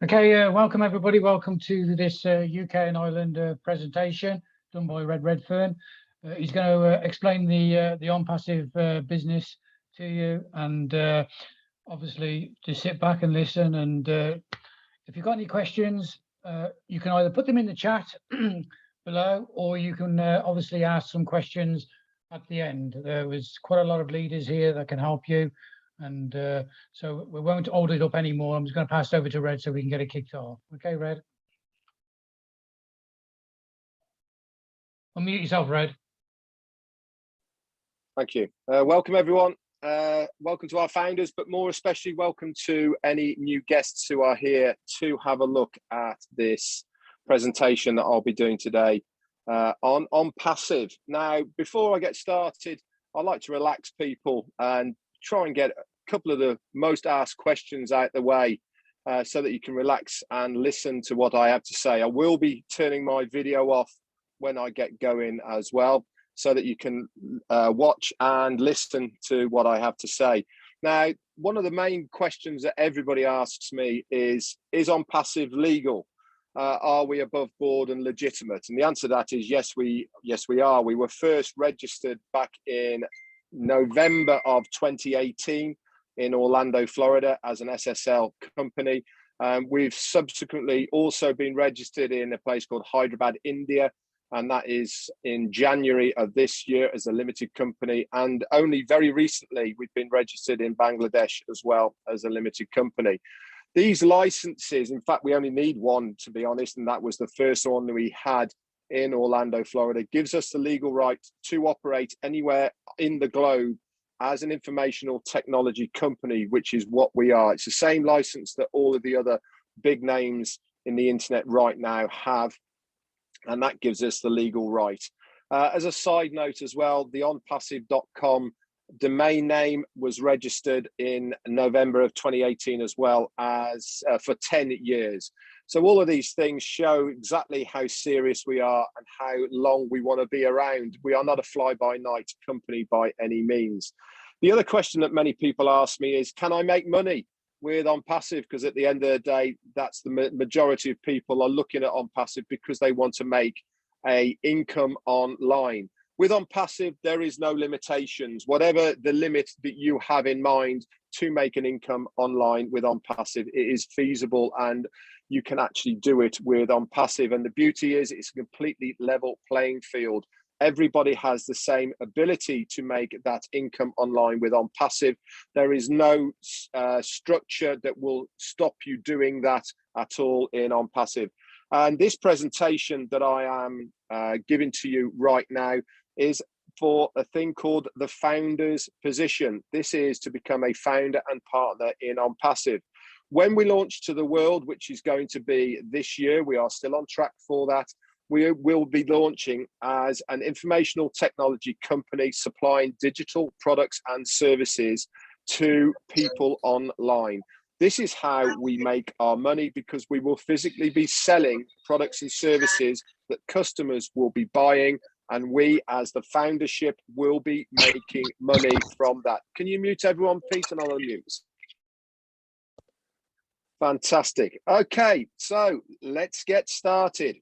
Okay, welcome everybody. Welcome to this UK and Ireland presentation done by Redfern. He's going to explain the ONPASSIVE business to you, and obviously just sit back and listen. And if you've got any questions, you can either put them in the chat below, or you can obviously ask some questions at the end. There was quite a lot of leaders here that can help you. And so we won't hold it up anymore. I'm just going to pass it over to Red so we can get it kicked off. Okay, Red? Unmute yourself, Red. Thank you. Welcome, everyone. Welcome to our founders, but more especially welcome to any new guests who are here to have a look at this presentation that I'll be doing today on ONPASSIVE. Now, before I get started, I'd like to relax people and try and get a couple of the most asked questions out the way so that you can relax and listen to what I have to say. I will be turning my video off when I get going as well, so that you can watch and listen to what I have to say. Now, one of the main questions that everybody asks me is ONPASSIVE legal? Are we above board and legitimate? And the answer to that is yes, we are. We were first registered back in November of 2018 in Orlando, Florida as an SSL company. We've subsequently also been registered in a place called Hyderabad, India, and that is in January of this year as a limited company. And only very recently, we've been registered in Bangladesh as well as a limited company. These licenses, in fact, we only need one, to be honest, and that was the first one that we had in Orlando, Florida, gives us the legal right to operate anywhere in the globe as an informational technology company, which is what we are. It's the same license that all of the other big names in the internet right now have, and that gives us the legal right. As a side note as well, the onpassive.com domain name was registered in November of 2018 as well as for 10 years. So all of these things show exactly how serious we are and how long we want to be around. We are not a fly-by-night company by any means. The other question that many people ask me is, can I make money with ONPASSIVE? Because at the end of the day, that's the majority of people are looking at ONPASSIVE because they want to make a income online. With ONPASSIVE, there is no limitations. Whatever the limit that you have in mind to make an income online with ONPASSIVE, it is feasible and you can actually do it with ONPASSIVE. And the beauty is it's a completely level playing field. Everybody has the same ability to make that income online with ONPASSIVE. There is no structure that will stop you doing that at all in ONPASSIVE. And this presentation that I am giving to you right now is for a thing called the founder's position. This is to become a founder and partner in ONPASSIVE. When we launch to the world, which is going to be this year, we are still on track for that. We will be launching as an informational technology company supplying digital products and services to people online. This is how we make our money, because we will physically be selling products and services that customers will be buying, and we as the foundership will be making money from that. Can you mute everyone, Pete, and I'll unmute? Fantastic. Okay, so let's get started.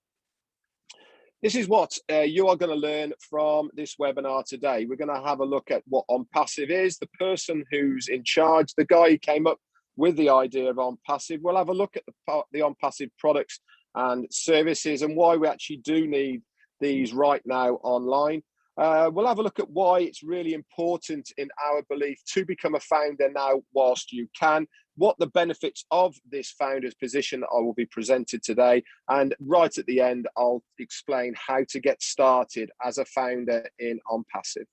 This is what you are going to learn from this webinar today. We're going to have a look at what ONPASSIVE is, the person who's in charge, the guy who came up with the idea of ONPASSIVE. We'll have a look at the ONPASSIVE products and services and why we actually do need these right now online. We'll have a look at why it's really important in our belief to become a founder now whilst you can, what the benefits of this founder's position I will be presented today, and right at the end I'll explain how to get started as a founder in ONPASSIVE.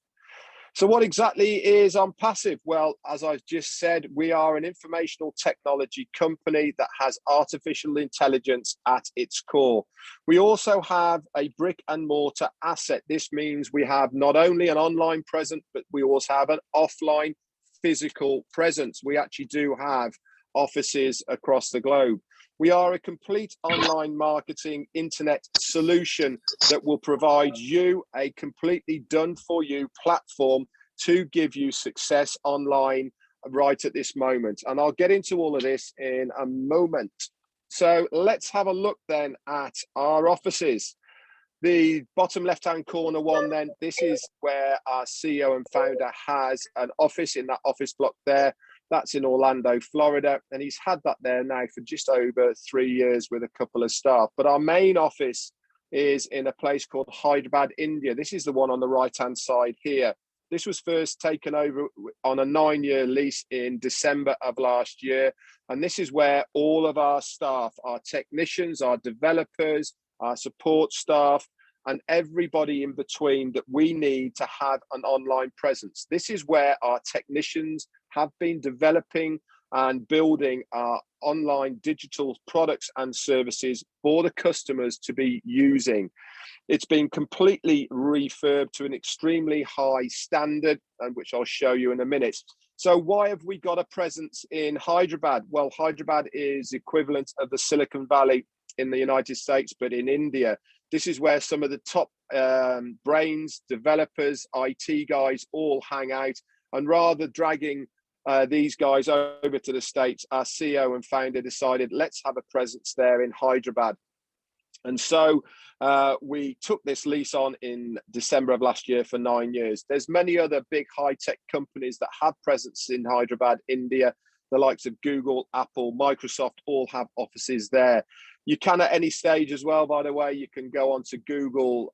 So what exactly is ONPASSIVE? Well, as I've just said, we are an informational technology company that has artificial intelligence at its core. We also have a brick and mortar asset. This means we have not only an online presence, but we also have an offline physical presence. We actually do have offices across the globe. We are a complete online marketing internet solution that will provide you a completely done for you platform to give you success online right at this moment. And I'll get into all of this in a moment. So let's have a look then at our offices. The bottom left-hand corner one then, this is where our CEO and founder has an office in that office block there. That's in Orlando, Florida, and he's had that there now for just over 3 years with a couple of staff. But our main office is in a place called Hyderabad, India. This is the one on the right-hand side here. This was first taken over on a 9-year lease in December of last year. And this is where all of our staff, our technicians, our developers, our support staff, and everybody in between that we need to have an online presence. This is where our technicians have been developing and building our online digital products and services for the customers to be using. It's been completely refurbed to an extremely high standard, and which I'll show you in a minute. So why have we got a presence in Hyderabad? Well, Hyderabad is equivalent of the Silicon Valley in the United States, but in India. This is where some of the top brains, developers, IT guys all hang out. And rather dragging these guys over to the States, our CEO and founder decided, let's have a presence there in Hyderabad. And so we took this lease on in December of last year for 9 years. There's many other big high-tech companies that have presence in Hyderabad, India. The likes of Google, Apple, Microsoft all have offices there. You can at any stage as well, by the way, you can go onto Google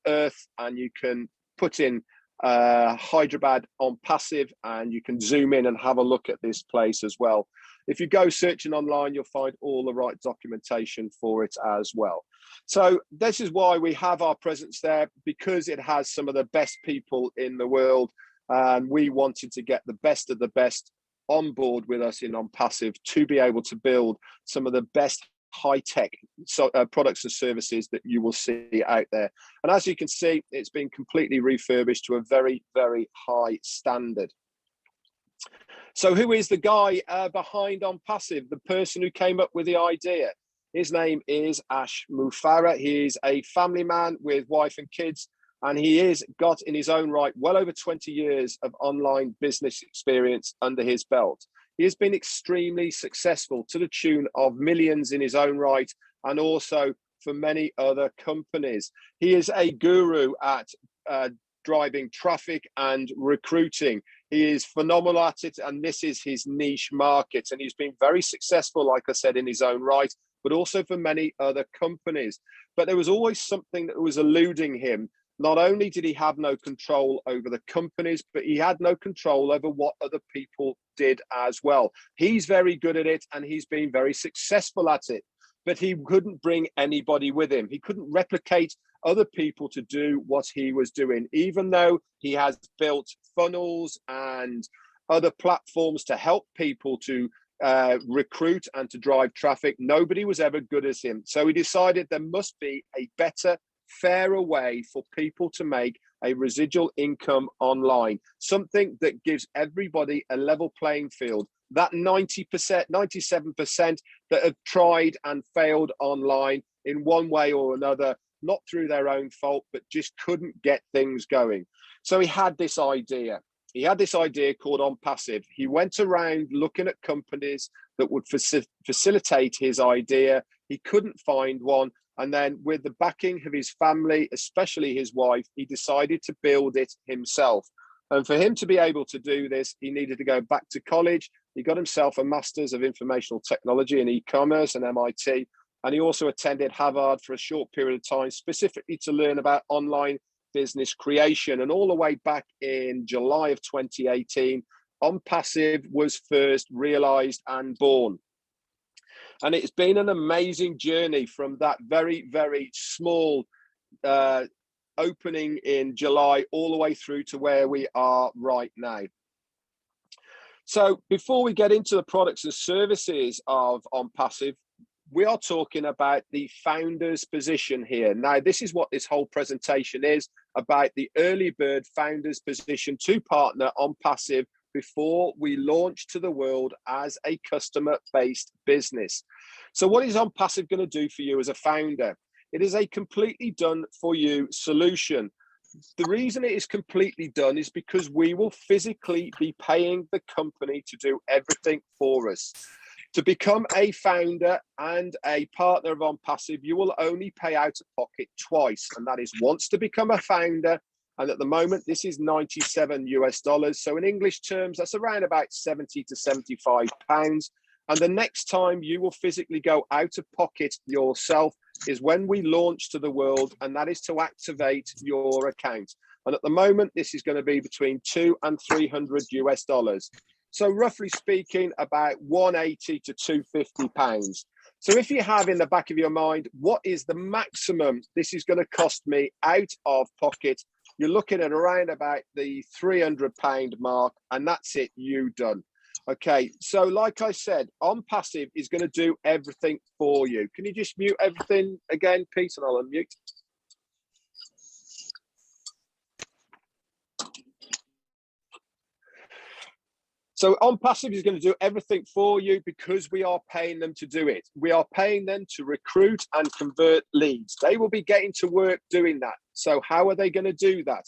Earth and you can put in Hyderabad ONPASSIVE and you can zoom in and have a look at this place as well. If you go searching online, you'll find all the right documentation for it as well. So this is why we have our presence there, because it has some of the best people in the world. And we wanted to get the best of the best on board with us in ONPASSIVE to be able to build some of the best high-tech products and services that you will see out there. And as you can see, it's been completely refurbished to a very, very high standard. So who is the guy behind ONPASSIVE, the person who came up with the idea? His name is Ash Mufara. He is a family man with wife and kids, and he is got in his own right well over 20 years of online business experience under his belt. He has been extremely successful to the tune of millions in his own right, and also for many other companies. He is a guru at driving traffic and recruiting. He is phenomenal at it, and this is his niche market. And he's been very successful, like I said, in his own right, but also for many other companies. But there was always something that was eluding him. Not only did he have no control over the companies, but he had no control over what other people did as well. He's very good at it, and he's been very successful at it, but he couldn't bring anybody with him. He couldn't replicate other people to do what he was doing, even though he has built funnels and other platforms to help people to recruit and to drive traffic. Nobody was ever good as him. So he decided there must be a better, fairer way for people to make a residual income online, something that gives everybody a level playing field. That 90%, 97% that have tried and failed online in one way or another, not through their own fault, but just couldn't get things going. So he had this idea. He had this idea called ONPASSIVE. He went around looking at companies that would facilitate his idea. He couldn't find one. And then with the backing of his family, especially his wife, he decided to build it himself. And for him to be able to do this, he needed to go back to college. He got himself a Master's of Informational Technology in e-commerce and MIT. And he also attended Harvard for a short period of time, specifically to learn about online business creation. And all the way back in July of 2018, ONPASSIVE was first realized and born. And it's been an amazing journey from that very, very small opening in July all the way through to where we are right now. So before we get into the products and services of ONPASSIVE, we are talking about the founder's position here. Now, this is what this whole presentation is about, the early bird founder's position to partner ONPASSIVE before we launch to the world as a customer-based business. So what is ONPASSIVE going to do for you as a founder? It is a completely done for you solution. The reason it is completely done is because we will physically be paying the company to do everything for us. To become a founder and a partner of ONPASSIVE, you will only pay out of pocket twice, and that is once to become a founder, and at the moment this is 97 US dollars. So in English terms, that's around about 70 to 75 pounds. And the next time you will physically go out of pocket yourself is when we launch to the world, and that is to activate your account. And at the moment, this is going to be between 200 and 300 US dollars. So roughly speaking, about 180 to 250 pounds. So if you have in the back of your mind, what is the maximum this is going to cost me out of pocket? You're looking at around about the £300 mark, and that's it, you done. Okay, so like I said, ONPASSIVE is going to do everything for you. Can you just mute everything again, Pete, and I'll unmute? So ONPASSIVE is going to do everything for you because we are paying them to do it. We are paying them to recruit and convert leads. They will be getting to work doing that. So how are they going to do that?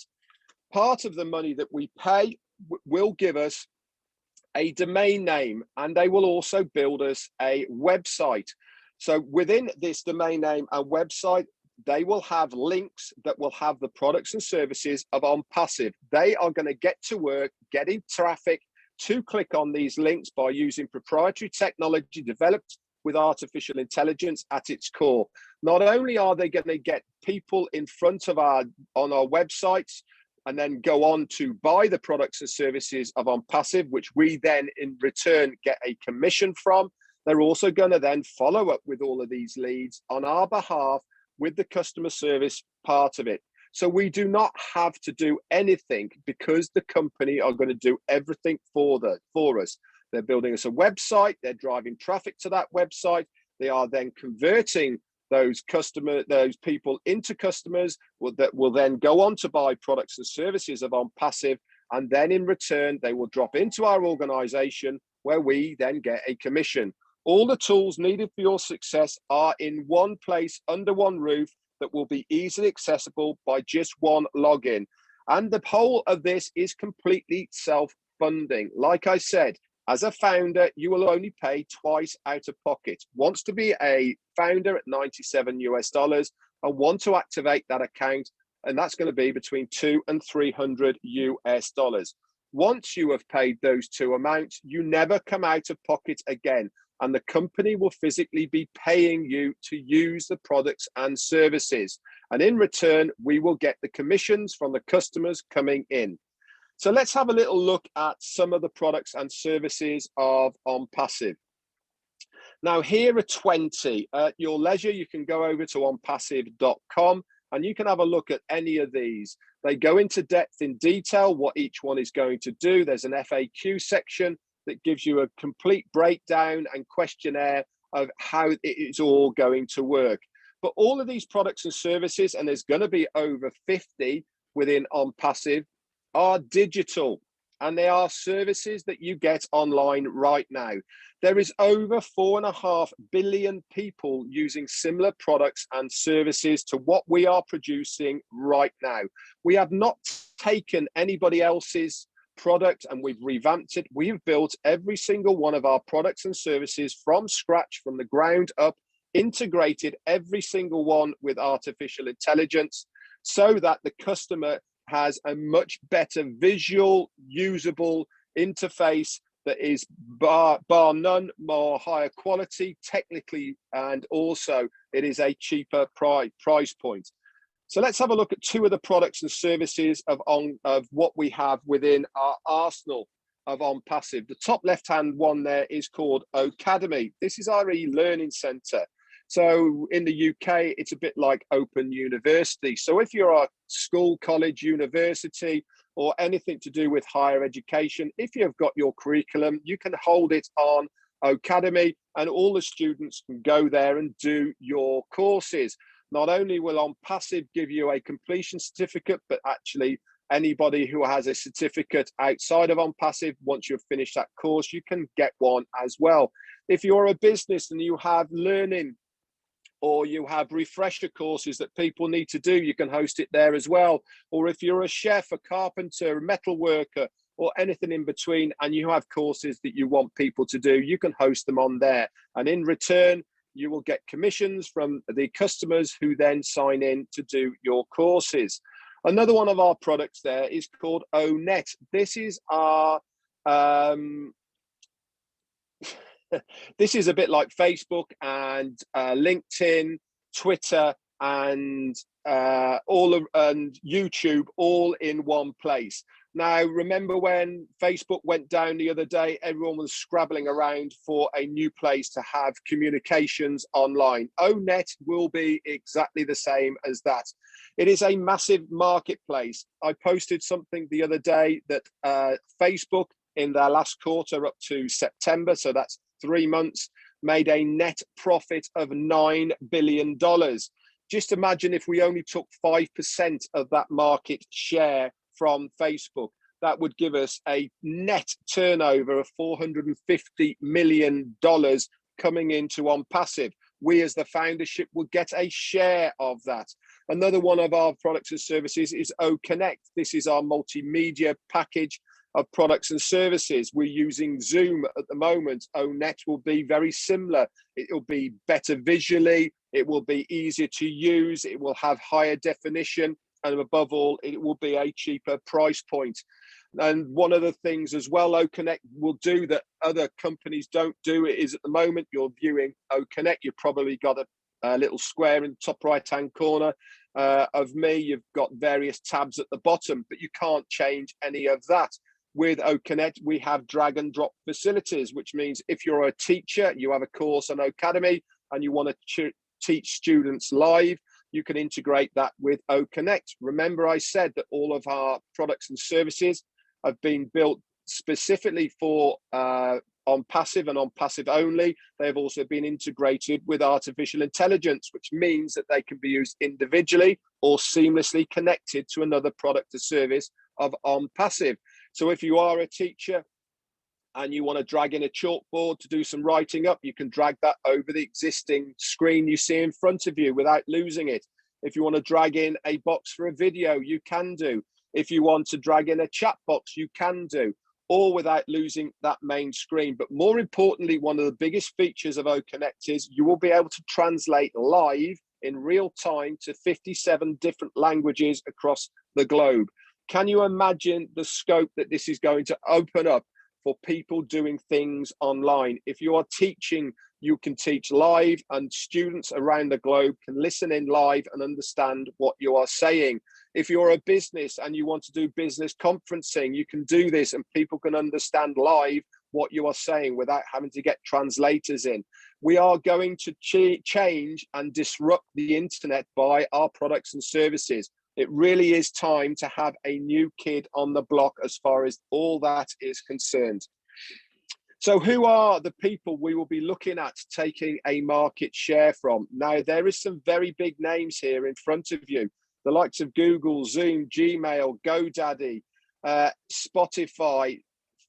Part of the money that we pay will give us a domain name, and they will also build us a website. So within this domain name and website, they will have links that will have the products and services of ONPASSIVE. They are going to get to work getting traffic to click on these links by using proprietary technology developed with artificial intelligence at its core. Not only are they going to get people in front of on our websites and then go on to buy the products and services of ONPASSIVE, which we then in return get a commission from, they're also going to then follow up with all of these leads on our behalf with the customer service part of it. So we do not have to do anything because the company are going to do everything for us. They're building us a website, they're driving traffic to that website, they are then converting those people into customers that will then go on to buy products and services of ONPASSIVE, and then in return they will drop into our organization where we then get a commission. All the tools needed for your success are in one place under one roof that will be easily accessible by just one login. And the whole of this is completely self-funding. Like I said, as a founder, you will only pay twice out of pocket. Once to be a founder at 97 US dollars, and want to activate that account, and that's going to be between 200 and 300 US dollars. Once you have paid those two amounts, you never come out of pocket again, and the company will physically be paying you to use the products and services. And in return, we will get the commissions from the customers coming in. So let's have a little look at some of the products and services of ONPASSIVE. Now, here are 20. At your leisure, you can go over to onpassive.com and you can have a look at any of these. They go into depth in detail what each one is going to do. There's an FAQ section that gives you a complete breakdown and questionnaire of how it is all going to work. But all of these products and services, and there's going to be over 50 within ONPASSIVE, are digital, and they are services that you get online right now. There is over 4.5 billion people using similar products and services to what we are producing right now. We have not taken anybody else's product and we've revamped it. We've built every single one of our products and services from scratch, from the ground up, integrated every single one with artificial intelligence so that the customer has a much better visual, usable interface that is bar none more higher quality technically, and also it is a cheaper price point. So let's have a look at two of the products and services of what we have within our arsenal of ONPASSIVE. The top left-hand one there is called Academy. This is our e-learning center. So in the UK, it's a bit like Open University. So if you're a school, college, university, or anything to do with higher education, if you've got your curriculum, you can hold it on Academy and all the students can go there and do your courses. Not only will ONPASSIVE give you a completion certificate, but actually anybody who has a certificate outside of ONPASSIVE, once you've finished that course, you can get one as well. If you're a business and you have learning or you have refresher courses that people need to do, you can host it there as well. Or if you're a chef, a carpenter, a metal worker, or anything in between, and you have courses that you want people to do, you can host them on there. And in return, you will get commissions from the customers who then sign in to do your courses. Another one of our products there is called ONET. This is our this is a bit like Facebook and LinkedIn, Twitter, and YouTube all in one place. Now, remember when Facebook went down the other day, everyone was scrabbling around for a new place to have communications online. ONET will be exactly the same as that. It is a massive marketplace. I posted something the other day that Facebook in their last quarter up to September, so that's 3 months, made a net profit of $9 billion. Just imagine if we only took 5% of that market share from Facebook. That would give us a net turnover of $450 million coming into ONPASSIVE. We as the foundership will get a share of that. Another one of our products and services is OConnect. This is our multimedia package of products and services. We're using Zoom at the moment. ONET will be very similar. It will be better visually. It will be easier to use. It will have higher definition. And above all, it will be a cheaper price point. And one of the things as well OConnect will do that other companies don't do is at the moment you're viewing OConnect, you've probably got a little square in the top right-hand corner of me. You've got various tabs at the bottom, but you can't change any of that. With OConnect, we have drag and drop facilities, which means if you're a teacher, you have a course on Academy and you want to teach students live, you can integrate that with OConnect. Remember, I said that all of our products and services have been built specifically for ONPASSIVE and ONPASSIVE only. They've also been integrated with artificial intelligence, which means that they can be used individually or seamlessly connected to another product or service of ONPASSIVE. So if you are a teacher and you want to drag in a chalkboard to do some writing up, you can drag that over the existing screen you see in front of you without losing it. If you want to drag in a box for a video, you can do. If you want to drag in a chat box, you can do, all without losing that main screen. But more importantly, one of the biggest features of OConnect is you will be able to translate live in real time to 57 different languages across the globe. Can you imagine the scope that this is going to open up for people doing things online? If you are teaching, you can teach live and students around the globe can listen in live and understand what you are saying. If you're a business and you want to do business conferencing, you can do this and people can understand live what you are saying without having to get translators in. We are going to change and disrupt the internet by our products and services. It really is time to have a new kid on the block as far as all that is concerned. So who are the people we will be looking at taking a market share from? Now, there is some very big names here in front of you. The likes of Google, Zoom, Gmail, GoDaddy, Spotify,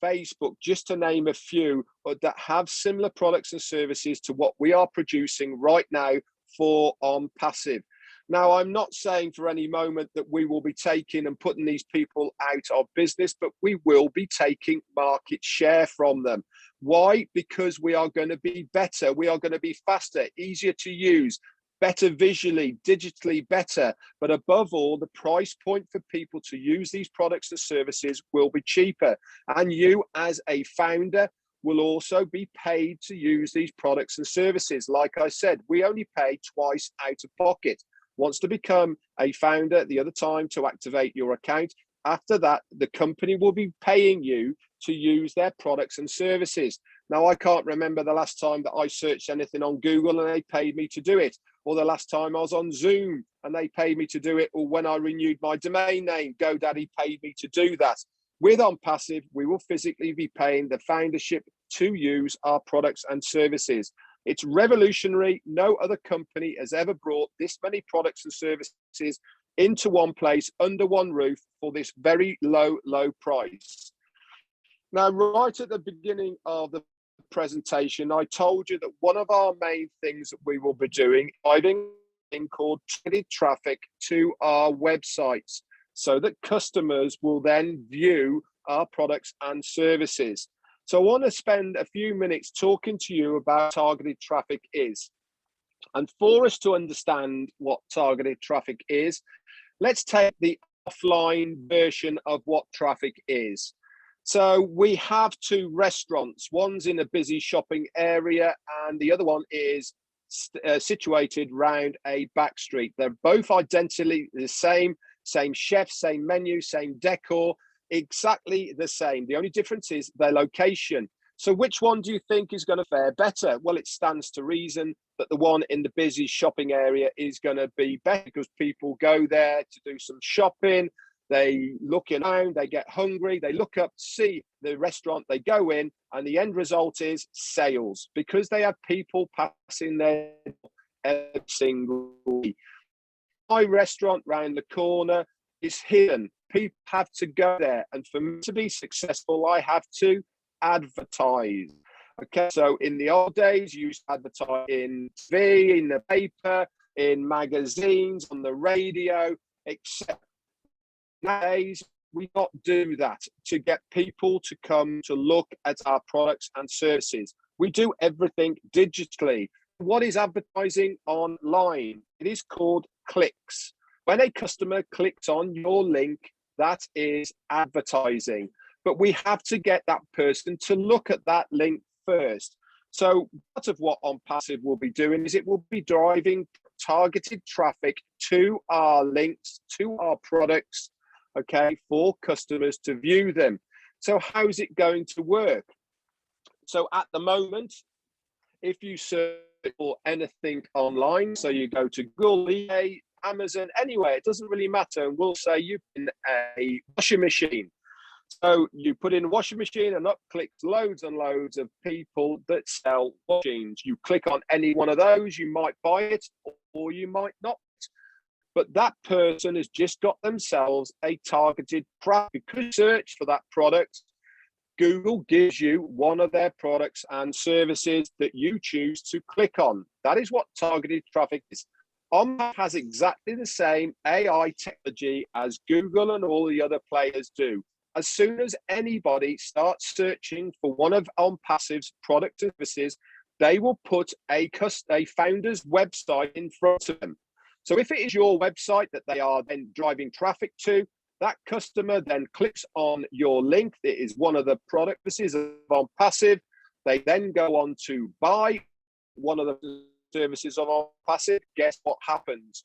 Facebook, just to name a few, but that have similar products and services to what we are producing right now for ONPASSIVE. Now, I'm not saying for any moment that we will be taking and putting these people out of business, but we will be taking market share from them. Why? Because we are going to be better. We are going to be faster, easier to use, better visually, digitally better. But above all, the price point for people to use these products and services will be cheaper. And you as a founder will also be paid to use these products and services. Like I said, we only pay twice out of pocket. Once to become a founder, the other time to activate your account. After that, the company will be paying you to use their products and services. Now, I can't remember the last time that I searched anything on Google and they paid me to do it, or the last time I was on Zoom and they paid me to do it, or when I renewed my domain name, GoDaddy paid me to do that. With ONPASSIVE, we will physically be paying the foundership to use our products and services. It's revolutionary. No other company has ever brought this many products and services into one place, under one roof, for this very low price. Now, right at the beginning of the presentation, I told you that one of our main things that we will be doing, driving in called targeted traffic to our websites, so that customers will then view our products and services. So I want to spend a few minutes talking to you about targeted traffic is. And for us to understand what targeted traffic is, let's take the offline version of what traffic is. So we have two restaurants. One's in a busy shopping area and the other one is situated round a back street. They're both identically the same chef, same menu, same decor, exactly the same. The only difference is their location. So which one do you think is going to fare better? Well, it stands to reason that the one in the busy shopping area is going to be better because people go there to do some shopping. They look around, they get hungry, they look up, see the restaurant, they go in, and the end result is sales because they have people passing there every single week. My restaurant round the corner is hidden. People have to go there. And for me to be successful, I have to advertise. Okay, so in the old days, you used to advertise in TV, in the paper, in magazines, on the radio, etc. Nowadays, we not do that to get people to come to look at our products and services. We do everything digitally. What is advertising online? It is called clicks. When a customer clicks on your link, that is advertising. But we have to get that person to look at that link first. So part of what ONPASSIVE will be doing is it will be driving targeted traffic to our links, to our products, okay, for customers to view them. So how's it going to work? So at the moment, if you search for anything online, so you go to Google, eBay, Amazon, anywhere, it doesn't really matter. And we'll say you in a washing machine. So you put in a washing machine and up clicks loads and loads of people that sell washing machines. You click on any one of those, you might buy it or you might not. But that person has just got themselves a targeted traffic. Because you search for that product, Google gives you one of their products and services that you choose to click on. That is what targeted traffic is. ONPASSIVE has exactly the same AI technology as Google and all the other players do. As soon as anybody starts searching for one of ONPASSIVE's product services, they will put a founder's website in front of them. So if it is your website that they are then driving traffic to, that customer then clicks on your link. It is one of the product services of ONPASSIVE. They then go on to buy one of the services of ONPASSIVE. Guess what happens?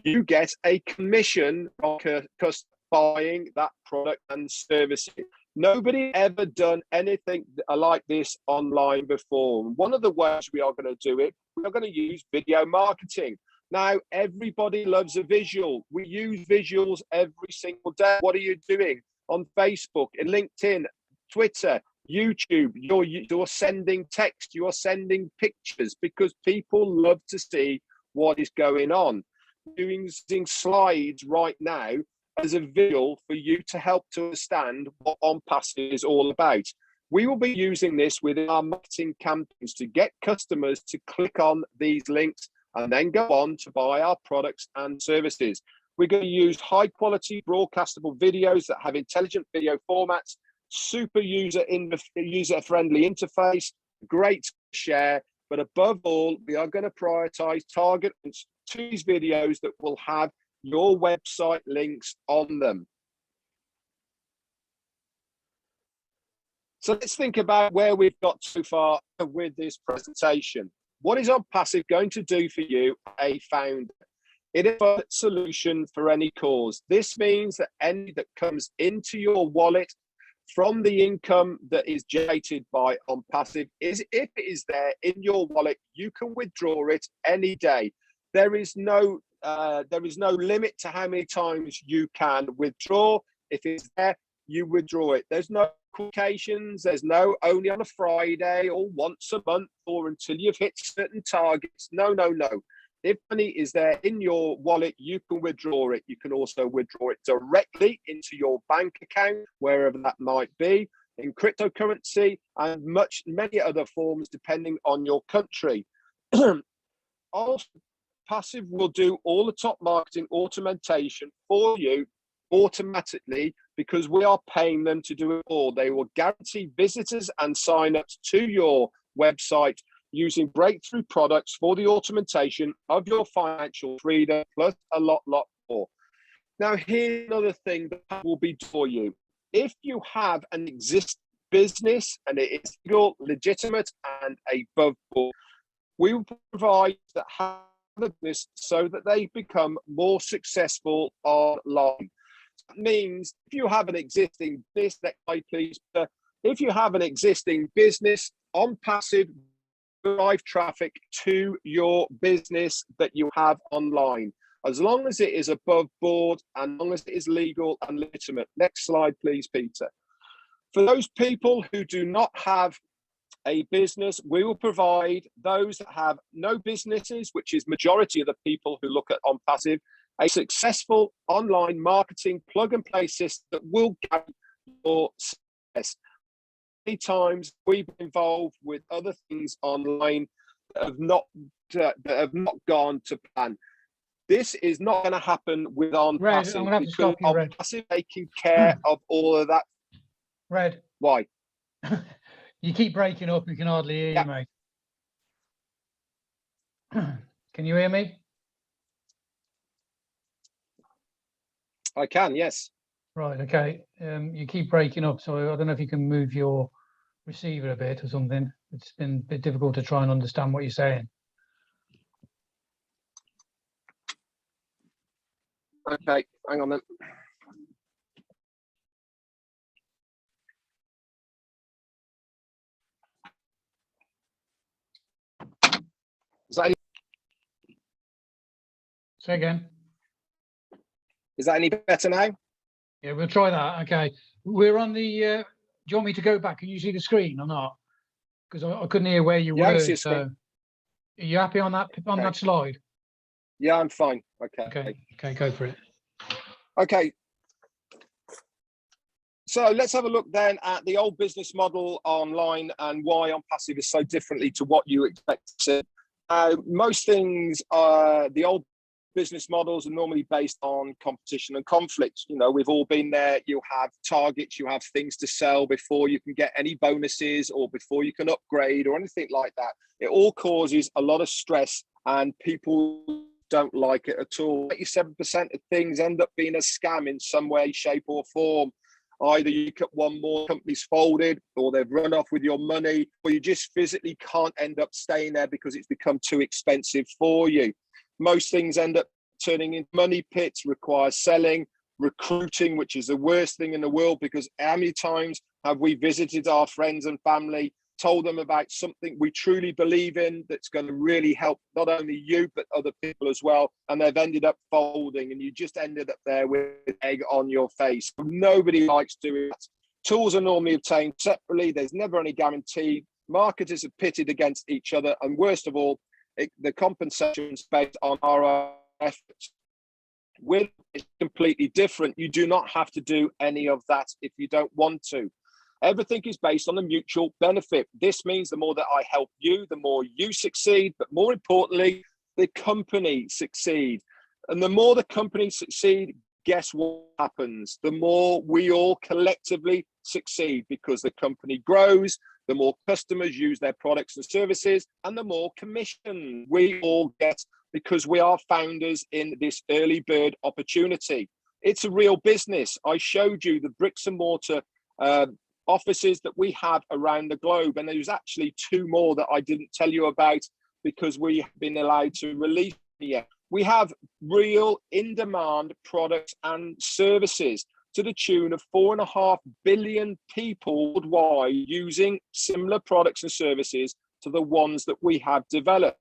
You get a commission from customer buying that product and services. Nobody ever done anything like this online before. One of the ways we are going to do it, we are going to use video marketing. Now, everybody loves a visual. We use visuals every single day. What are you doing on Facebook, in LinkedIn, Twitter, YouTube? You're sending text, you're sending pictures because people love to see what is going on. Using slides right now as a visual for you to help to understand what ONPASSIVE is all about. We will be using this within our marketing campaigns to get customers to click on these links and then go on to buy our products and services. We're going to use high quality broadcastable videos that have intelligent video formats, super user-friendly interface, great to share, but above all, we are going to prioritize target to these videos that will have your website links on them. So let's think about where we've got so far with this presentation. What is ONPASSIVE going to do for you, a founder? It is a solution for any cause. This means that any that comes into your wallet from the income that is generated by ONPASSIVE is, if it is there in your wallet, you can withdraw it any day. There is no limit to how many times you can withdraw. If it's there, you withdraw it. There's no qualifications. There's no only on a Friday or once a month or until you've hit certain targets. No. If money is there in your wallet, you can withdraw it. You can also withdraw it directly into your bank account, wherever that might be, in cryptocurrency and many other forms depending on your country. Also, Passive will do all the top marketing automation for you automatically because we are paying them to do it all. They will guarantee visitors and sign-ups to your website using breakthrough products for the automation of your financial freedom, plus a lot more. Now, here's another thing that will be for you. If you have an existing business and it is legal, legitimate, and above board, we will provide that have this so that they become more successful online. That means if you have an existing business, next slide please, if you have an existing business, ONPASSIVE drive traffic to your business that you have online, as long as it is above board and as long as it is legal and legitimate. Next slide, please, Peter. For those people who do not have a business, we will provide those that have no businesses, which is majority of the people who look at ONPASSIVE, a successful online marketing plug and play system that will guarantee your success. Many times we've been involved with other things online that have not gone to plan. This is not going to happen with ONPASSIVE because ONPASSIVE taking care of all of that. Red. Why? You keep breaking up. You can hardly hear you, mate. Can you hear me? I can, yes. Right, okay. You keep breaking up, so I don't know if you can move your receiver a bit or something. It's been a bit difficult to try and understand what you're saying. Okay, hang on then. Say again. Is that any better now? Yeah, we'll try that. Okay. We're on the, do you want me to go back? Can you see the screen or not? Because I couldn't hear where you were. So are you happy on that that slide? Yeah, I'm fine. Okay, go for it. Okay. So let's have a look then at the old business model online and why ONPASSIVE is so differently to what you expect to see. Most things, the old business models are normally based on competition and conflict. You know, we've all been there. You have targets, you have things to sell before you can get any bonuses or before you can upgrade or anything like that. It all causes a lot of stress and people don't like it at all. 87% of things end up being a scam in some way, shape or form. Either you get one more company's folded or they've run off with your money, or you just physically can't end up staying there because it's become too expensive for you. Most things end up turning into money pits, require selling, recruiting, which is the worst thing in the world, because how many times have we visited our friends and family, told them about something we truly believe in that's going to really help not only you but other people as well, and they've ended up folding and you just ended up there with egg on your face. Nobody likes doing that. Tools are normally obtained separately. There's never any guarantee. Marketers are pitted against each other, and worst of all, the compensation is based on our efforts. With it's completely different. You do not have to do any of that if you don't want to. Everything is based on a mutual benefit. This means the more that I help you, the more you succeed, but more importantly, the company succeed. And the more the company succeed, guess what happens? The more we all collectively succeed, because the company grows, the more customers use their products and services, and the more commission we all get because we are founders in this early bird opportunity. It's a real business. I showed you the bricks and mortar offices that we have around the globe, and there's actually 2 more that I didn't tell you about because we have been allowed to release here. We have real in-demand products and services to the tune of 4.5 billion people worldwide using similar products and services to the ones that we have developed.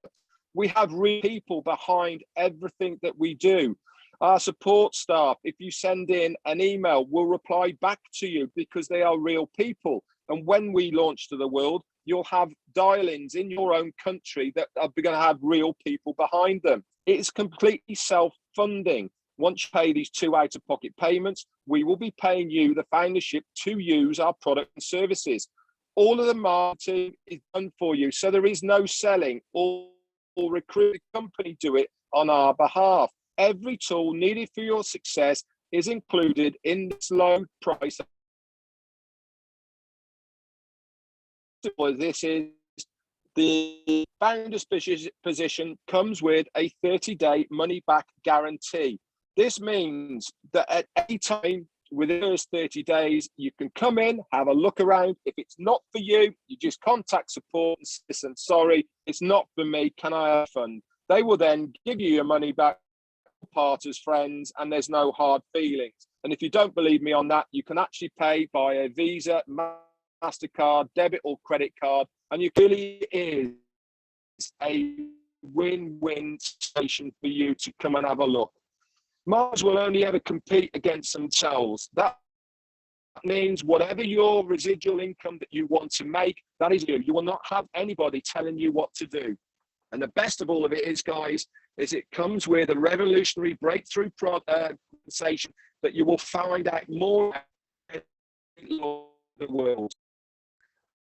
We have real people behind everything that we do. Our support staff, if you send in an email, will reply back to you because they are real people. And when we launch to the world, you'll have dial-ins in your own country that are going to have real people behind them. It is completely self-funding. Once you pay these 2 out-of-pocket payments, we will be paying you the foundership to use our product and services. All of the marketing is done for you. So there is no selling or recruit the company do it on our behalf. Every tool needed for your success is included in this low price. This is the founder's position comes with a 30-day money-back guarantee. This means that at any time within those 30 days, you can come in, have a look around. If it's not for you, you just contact support and say, listen, sorry, it's not for me. Can I have a refund? They will then give you your money back, part as friends, and there's no hard feelings. And if you don't believe me on that, you can actually pay by a Visa, MasterCard, debit or credit card, and it really is a win-win situation for you to come and have a look. Mars will only ever compete against themselves. That means whatever your residual income that you want to make, that is you. You will not have anybody telling you what to do. And the best of all of it is, guys, is it comes with a revolutionary breakthrough compensation that you will find out more in the world.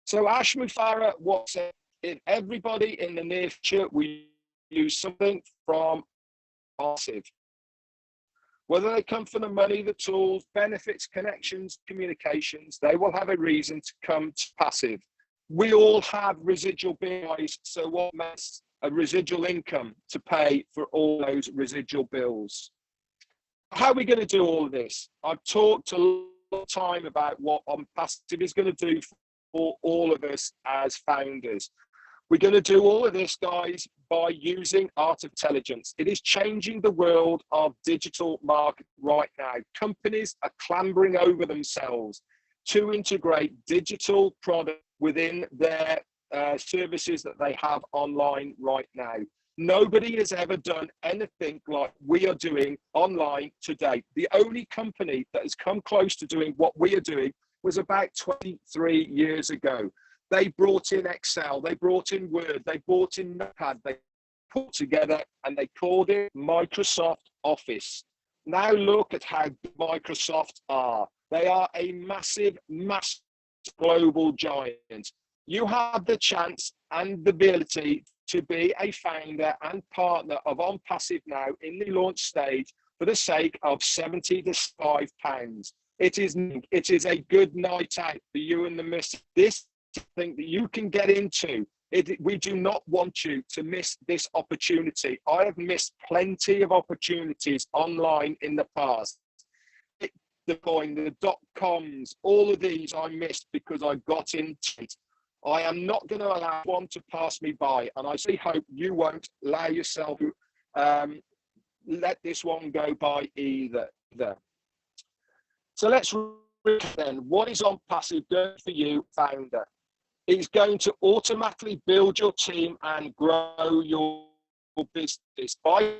So Ash Mufara, what's it? If everybody in the near future, we use something from passive. Whether they come for the money, the tools, benefits, connections, communications, they will have a reason to come to passive. We all have residual bills, so what makes a residual income to pay for all those residual bills? How are we going to do all of this? I've talked a lot of time about what ONPASSIVE is going to do for all of us as founders. We're going to do all of this, guys, by using art intelligence. It is changing the world of digital marketing right now. Companies are clambering over themselves to integrate digital product within their services that they have online right now. Nobody has ever done anything like we are doing online today. The only company that has come close to doing what we are doing was about 23 years ago. They brought in Excel, they brought in Word, they brought in Notepad, they put together and they called it Microsoft Office. Now look at how Microsoft are. They are a massive, massive global giant. You have the chance and the ability to be a founder and partner of ONPASSIVE now in the launch stage for the sake of £75. It is a good night out for you and the missus. This thing that you can get into. We do not want you to miss this opportunity. I have missed plenty of opportunities online in the past. The coin, the .coms, all of these I missed because I got into it. I am not going to allow one to pass me by, and I really hope you won't allow yourself to let this one go by either. So let's read then. What is ONPASSIVE doing for you, founder? It's going to automatically build your team and grow your business by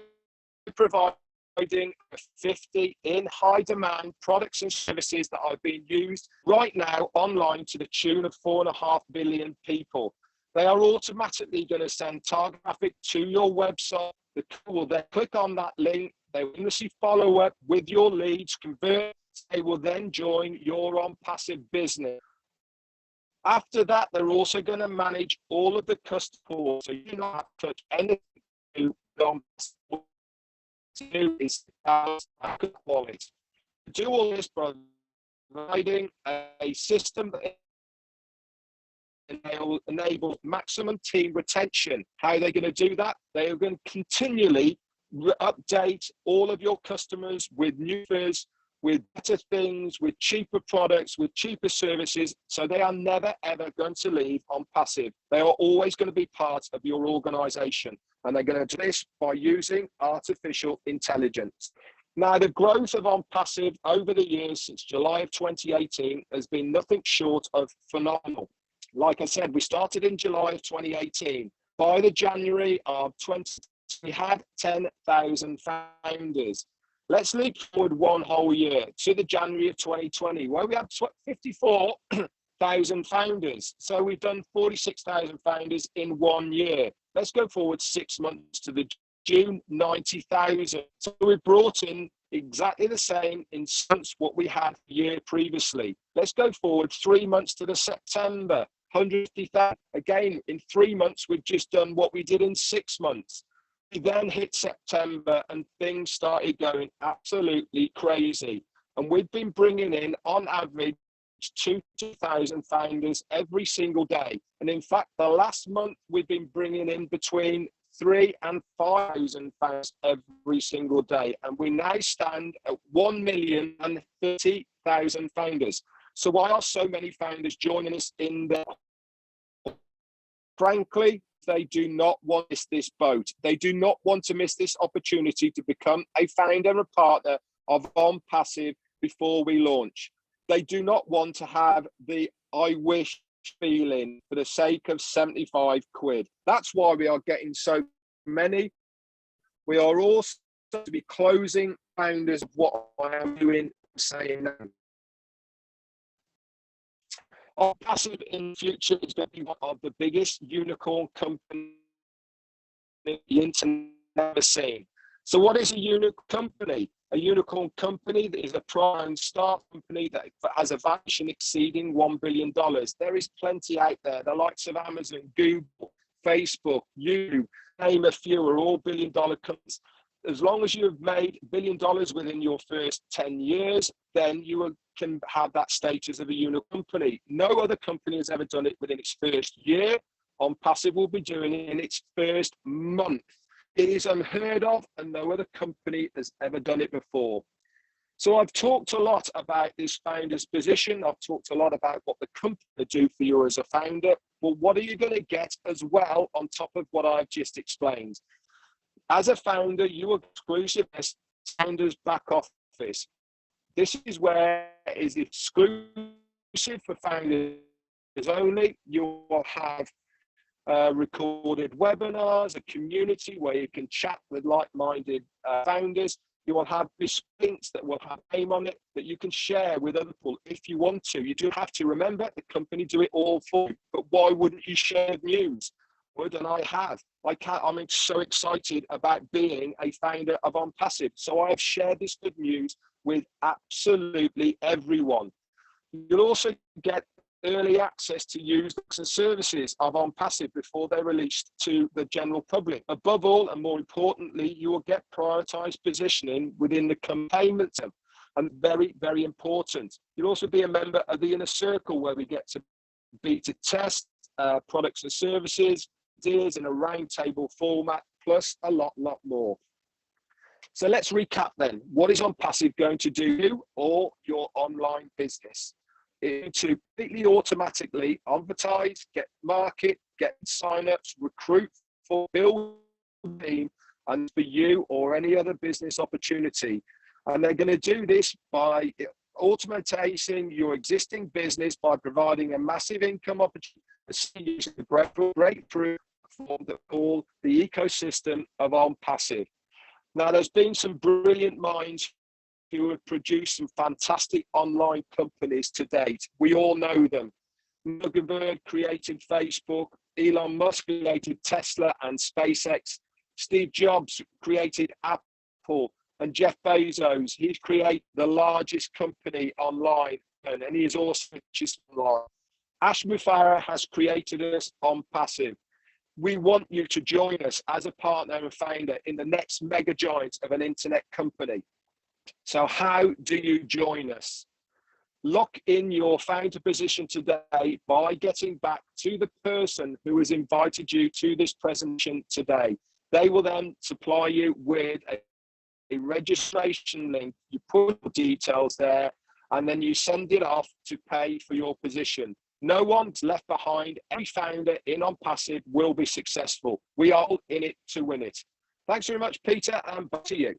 providing 50 in high demand products and services that are being used right now online to the tune of 4.5 billion people. They are automatically going to send target traffic to your website. The people will then click on that link. They will receive follow up with your leads, convert. They will then join your ONPASSIVE business. After that, they're also going to manage all of the customers, so you do not have to touch anything to do is quality. To do all this, providing a system that enables maximum team retention. How are they going to do that? They are going to continually update all of your customers with new offers, with better things, with cheaper products, with cheaper services. So they are never, ever going to leave ONPASSIVE. They are always going to be part of your organization. And they're going to do this by using artificial intelligence. Now, the growth of ONPASSIVE over the years since July of 2018 has been nothing short of phenomenal. Like I said, we started in July of 2018. By the January of 2020, we had 10,000 founders. Let's leap forward one whole year to the January of 2020, where we had 54,000 founders. So we've done 46,000 founders in 1 year. Let's go forward 6 months to the June, 90,000. So we've brought in exactly the same in months what we had the year previously. Let's go forward 3 months to the September, 150,000. Again, in 3 months, we've just done what we did in 6 months. then hit September and things started going absolutely crazy. And we've been bringing in, on average, 2,000 founders every single day. And in fact, the last month, we've been bringing in between 3,000 and 5,000 founders every single day. And we now stand at 1,030,000 founders. So why are so many founders joining us in the... Frankly, they do not want to miss this boat. They do not want to miss this opportunity to become a founder and a partner of ONPASSIVE before we launch. They do not want to have the I wish feeling for the sake of 75 quid. That's why we are getting so many. We are also to be closing founders of what I am doing, saying now. ONPASSIVE in the future is going to be one of the biggest unicorn companies the internet ever seen. So what is a unicorn company? A unicorn company that is a prime start company that has a valuation exceeding $1 billion. There is plenty out there. The likes of Amazon, Google, Facebook, you name a few, are all billion-dollar companies. As long as you have made $1 billion within your first 10 years, then you can have that status of a unicorn company. No other company has ever done it within its first year. ONPASSIVE will be doing it in its first month. It is unheard of, and no other company has ever done it before. So I've talked a lot about this founder's position. I've talked a lot about what the company will do for you as a founder. Well, what are you going to get as well on top of what I've just explained? As a founder, you are exclusive as founder's back office. This is where it is exclusive for founders only. You will have recorded webinars, a community where you can chat with like-minded founders. You will have links that will have name on it that you can share with other people if you want to. You do have to remember the company do it all for you, but why wouldn't you share news? Would, and I have. I'm so excited about being a founder of ONPASSIVE. So I have shared this good news with absolutely everyone. You'll also get early access to use and services of ONPASSIVE before they're released to the general public. Above all, and more importantly, you will get prioritized positioning within the payment term. And very, very important. You'll also be a member of the inner circle where we get to beta test products and services, ideas in a roundtable format, plus a lot more. So let's recap then. What is ONPASSIVE going to do or your online business? To completely automatically advertise, get market, get signups, recruit for build a team, and for you or any other business opportunity. And they're going to do this by automating your existing business by providing a massive income opportunity using the breakthrough platform that call the ecosystem of ONPASSIVE. Now, there's been some brilliant minds who have produced some fantastic online companies to date. We all know them. Zuckerberg created Facebook, Elon Musk created Tesla and SpaceX, Steve Jobs created Apple, and Jeff Bezos, he's created the largest company online, and he is also online. Ash Mufareh has created us ONPASSIVE. We want you to join us as a partner and founder in the next mega giant of an internet company. So how do you join us? Lock in your founder position today by getting back to the person who has invited you to this presentation today. They will then supply you with a registration link. You put your details there, and then you send it off to pay for your position. No one's left behind. Every founder in ONPASSIVE will be successful. We are all in it to win it. Thanks very much, Peter, and back to you.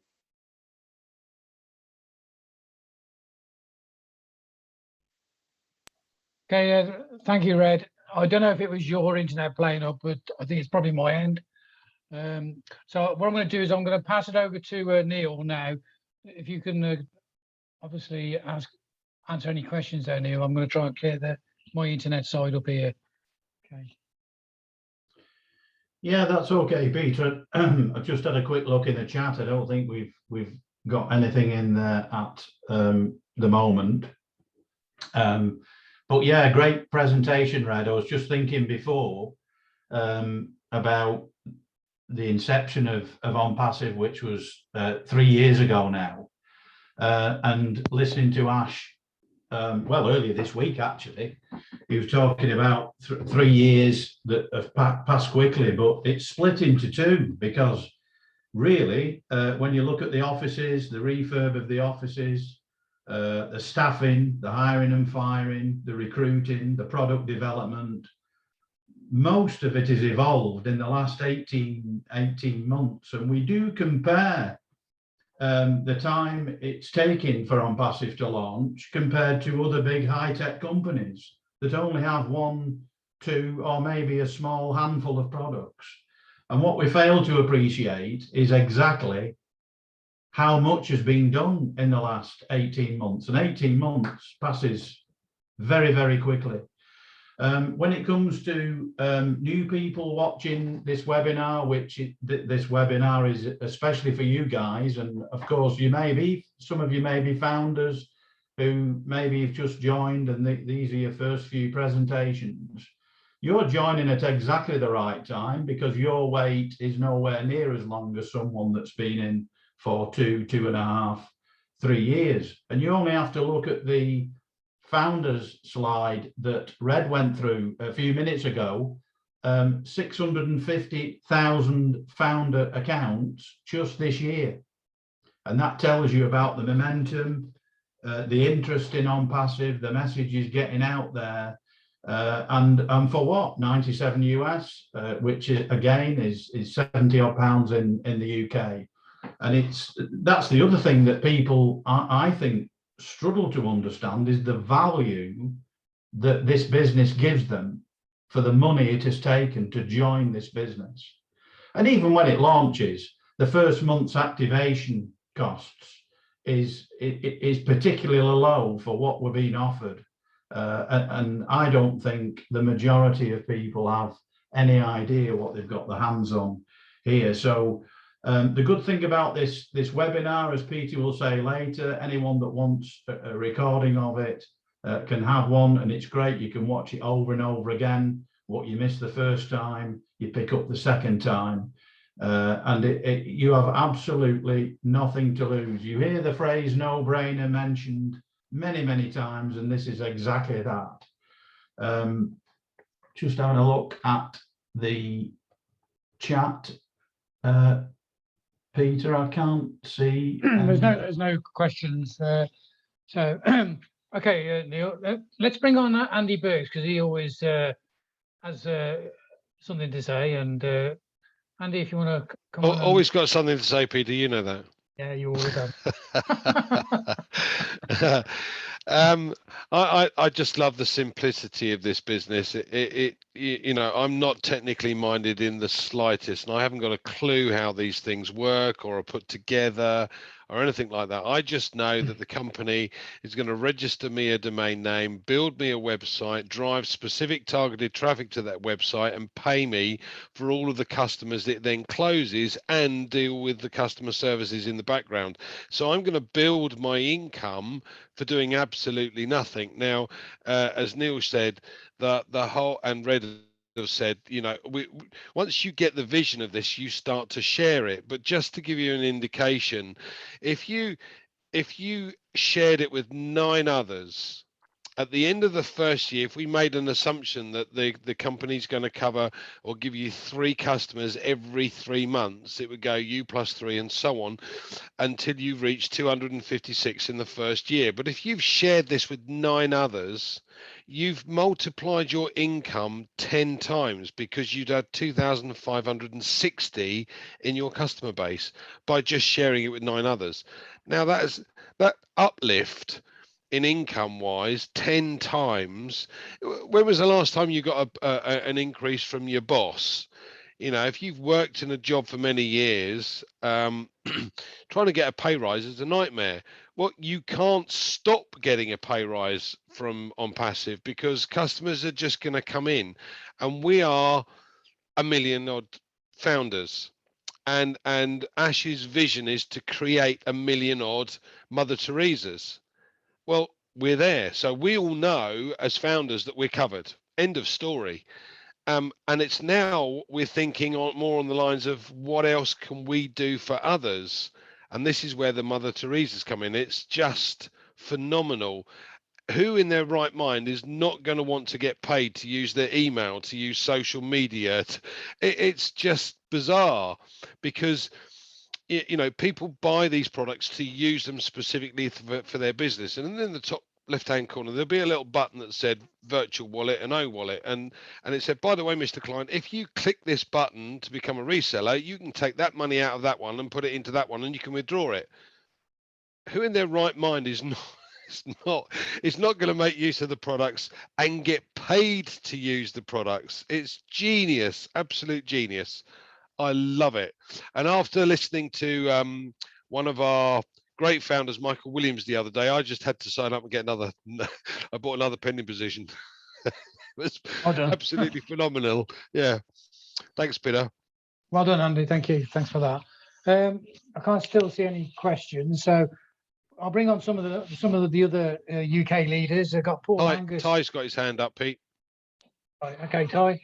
Okay, thank you, Red. I don't know if it was your internet playing up, but I think it's probably my end. So what I'm going to do is I'm going to pass it over to Neil now. If you can obviously answer any questions there, Neil. I'm going to try and clear my internet side up here. Okay. Yeah, that's okay, Peter. I've just had a quick look in the chat. I don't think we've got anything in there at the moment. But yeah, great presentation, Red. I was just thinking before about the inception of ONPASSIVE, which was 3 years ago now, and listening to Ash, well, earlier this week, actually, he was talking about 3 years that have passed quickly, but it's split into two, because really, when you look at the offices, the refurb of the offices, the staffing, the hiring and firing, the recruiting, the product development, most of it has evolved in the last 18 months. And we do compare the time it's taken for ONPASSIVE to launch compared to other big high-tech companies that only have 1, 2, or maybe a small handful of products. And what we fail to appreciate is exactly how much has been done in the last 18 months. And 18 months passes very, very quickly. When it comes to new people watching this webinar, this webinar is especially for you guys, and of course some of you may be founders who maybe have just joined and these are your first few presentations. You're joining at exactly the right time, because your wait is nowhere near as long as someone that's been in for 2.5, 3 years. And you only have to look at the founders slide that Red went through a few minutes ago. 650,000 founder accounts just this year. And that tells you about the momentum, the interest in ONPASSIVE, the message is getting out there. And for what? 97 US, which again is 70 odd pounds in the UK. And that's the other thing that people, I think, struggle to understand, is the value that this business gives them for the money it has taken to join this business. And even when it launches, the first month's activation costs is particularly low for what we're being offered. And I don't think the majority of people have any idea what they've got their hands on here. So the good thing about this webinar, as Peter will say later, anyone that wants a recording of it can have one, and it's great. You can watch it over and over again. What you missed the first time, you pick up the second time, and you have absolutely nothing to lose. You hear the phrase "no-brainer" mentioned many, many times, and this is exactly that. Just having a look at the chat. Peter, I can't see. There's no questions. So, okay, Neil, let's bring on Andy Burks, because he always has something to say. And Andy, if you want to come on. Always got something to say, Peter. You know that. Yeah, you always have. I just love the simplicity of this business. You know, I'm not technically minded in the slightest, and I haven't got a clue how these things work or are put together or anything like that. I just know that the company is going to register me a domain name, build me a website, drive specific targeted traffic to that website, and pay me for all of the customers it then closes, and deal with the customer services in the background. So I'm going to build my income for doing absolutely nothing. Now, as Neil said, the whole, and Red have said, you know, once you get the vision of this, you start to share it. But just to give you an indication, if you shared it with 9 others, at the end of the first year, if we made an assumption that the company's going to cover or give you 3 customers every 3 months, it would go you plus 3 and so on until you reach 256 in the first year. But if you've shared this with 9 others, you've multiplied your income 10 times, because you'd had 2,560 in your customer base by just sharing it with 9 others. Now that uplift in income wise 10 times. When was the last time you got an increase from your boss? You know, if you've worked in a job for many years, trying to get a pay rise is a nightmare. Well, you can't stop getting a pay rise from ONPASSIVE, because customers are just going to come in, and we are 1 million odd founders. And Ash's vision is to create 1 million odd Mother Teresas. Well, we're there. So we all know as founders that we're covered. End of story. And it's now we're thinking more on the lines of what else can we do for others? And this is where the Mother Teresa's come in. It's just phenomenal. Who in their right mind is not going to want to get paid to use their email, to use social media? It's just bizarre, because people buy these products to use them specifically for their business. And then in the top left-hand corner, there'll be a little button that said virtual wallet and O-wallet. And it said, by the way, Mr. Client, if you click this button to become a reseller, you can take that money out of that one and put it into that one, and you can withdraw it. Who in their right mind is not it's not going to make use of the products and get paid to use the products? It's genius, absolute genius. I love it. And after listening to one of our great founders, Michael Williams, the other day, I just had to sign up and get another. I bought another pending position. It was absolutely phenomenal. Yeah. Thanks, Peter. Well done, Andy. Thank you. Thanks for that. I can't still see any questions, so I'll bring on some of the other UK leaders. I've got Paul Angus. Ty's got his hand up, Pete. Right, okay, Ty.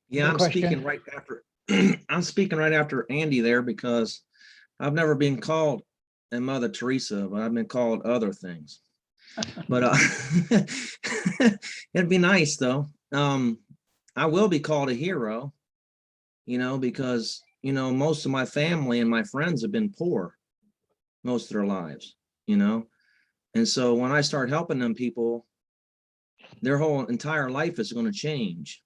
Yeah, I'm speaking right after. I'm speaking right after Andy there, because I've never been called a Mother Teresa, but I've been called other things. But it'd be nice though. I will be called a hero, because most of my family and my friends have been poor most of their lives, and so when I start helping them people, their whole entire life is going to change,